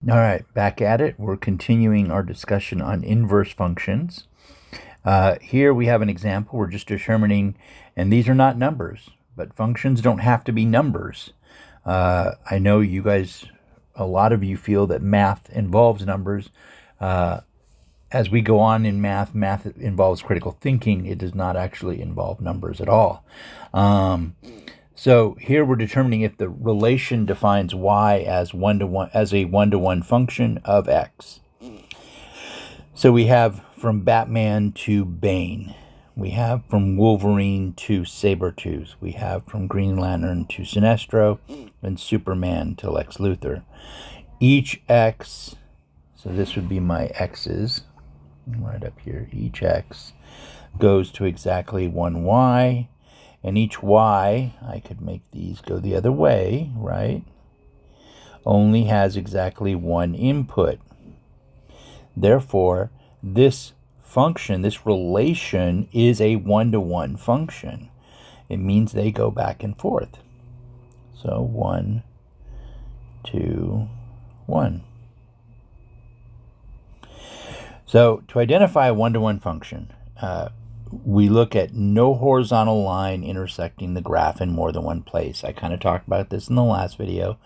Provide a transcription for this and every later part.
All right, back at it. We're continuing our discussion on inverse functions. Here we have an example. We're just determining, and these are not numbers, but functions don't have to be numbers. I know you guys, a lot of you feel that math involves numbers. As we go on in math, math involves critical thinking. It does not actually involve numbers at all. So here we're determining if the relation defines y as a one-to-one function of x. So we have from Batman to Bane. We have from Wolverine to Sabretooth. We have from Green Lantern to Sinestro, and Superman to Lex Luthor. Each x, so this would be my x's, right up here. Each x goes to exactly one y. And each y, I could make these go the other way, right? Only has exactly one input. Therefore, this function, this relation, is a one-to-one function. It means they go back and forth. So 1, 2, 1. So to identify a one-to-one function, we look at no horizontal line intersecting the graph in more than one place. I kind of talked about this in the last video.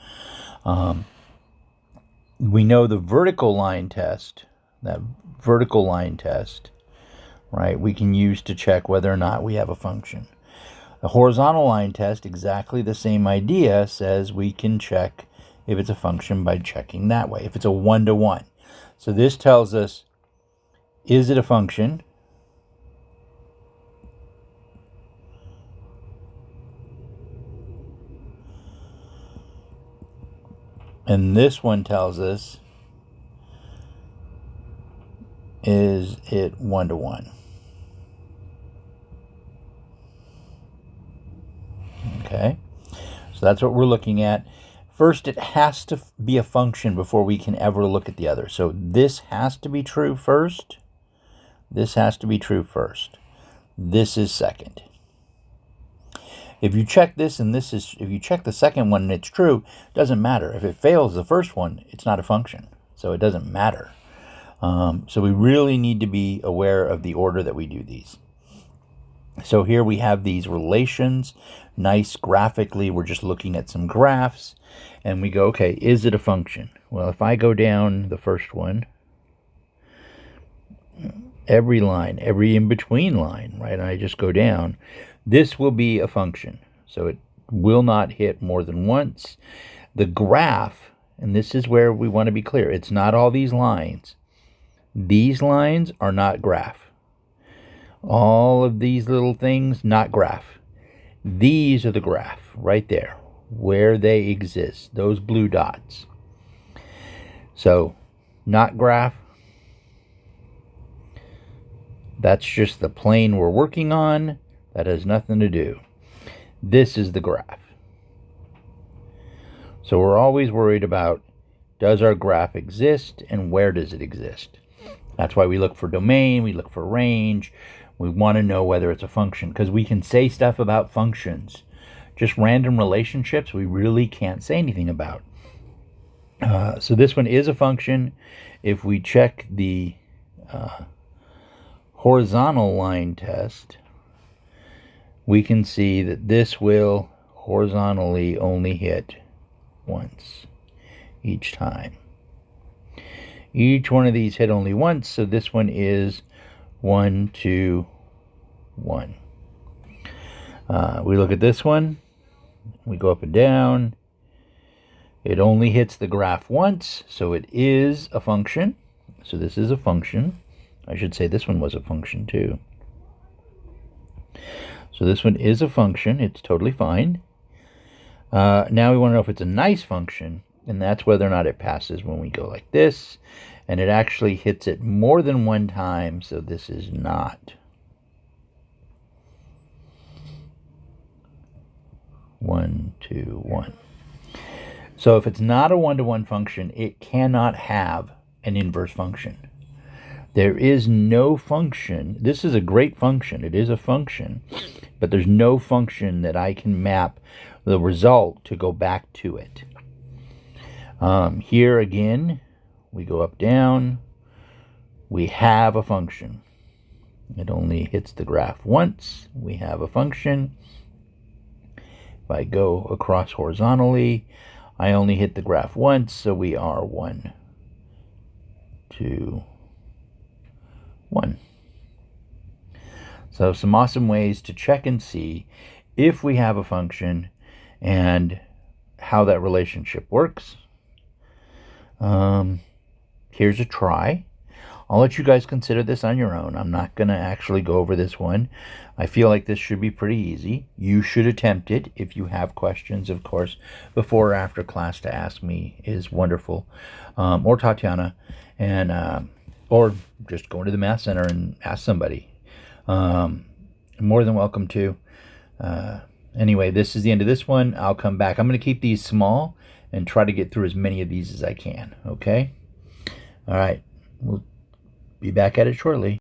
We know the vertical line test, that vertical line test, right, we can use to check whether or not we have a function. The horizontal line test, exactly the same idea, says we can check if it's a function by checking that way, if it's a one-to-one. So this tells us, is it a function? And this one tells us, is it one-to-one? Okay, so that's what we're looking at. First, it has to be a function before we can ever look at the other. So this has to be true first. This has to be true first. This is second. If you check this and this is, if you check the second one and it's true, it doesn't matter. If it fails the first one, it's not a function. So it doesn't matter. So we really need to be aware of the order that we do these. So here we have these relations, nice graphically. We're just looking at some graphs and we go, okay, is it a function? Well, if I go down the first one, every line, every in-between line, right, and I just go down, this will be a function. So it will not hit more than once. The graph, and this is where we want to be clear, it's not all these lines. These lines are not graph. All of these little things, not graph. These are the graph right there, where they exist, those blue dots. So, not graph. That's just the plane we're working on. That has nothing to do. This is the graph. So we're always worried about, does our graph exist and where does it exist? That's why we look for domain, we look for range. We want to know whether it's a function, because we can say stuff about functions. Just random relationships, we really can't say anything about. So this one is a function. If we check the horizontal line test, we can see that this will horizontally only hit once each time. Each one of these hit only once, so this one is 1, 2, 1. We look at this one, we go up and down. It only hits the graph once, so it is a function. So this is a function. I should say this one was a function too. So this one is a function. It's totally fine. Now we want to know if it's a nice function, and that's whether or not it passes when we go like this. And it actually hits it more than one time, so this is not. 1, 2, 1. So if it's not a one-to-one function, it cannot have an inverse function. There is no function. This is a great function. It is a function, but there's no function that I can map the result to go back to it. Here again, we go up, down, we have a function. It only hits the graph once. We have a function. If I go across horizontally, I only hit the graph once, so we are 1, 2, 1. So some awesome ways to check and see if we have a function and how that relationship works. Here's a try. I'll let you guys consider this on your own. I'm not going to actually go over this one. I feel like this should be pretty easy. You should attempt it. If you have questions, of course, before or after class, to ask me is wonderful. Or Tatiana, and or just go into the Math Center and ask somebody. More than welcome to. Anyway, this is the end of this one. I'll come back. I'm going to keep these small and try to get through as many of these as I can. Okay? All right. We'll be back at it shortly.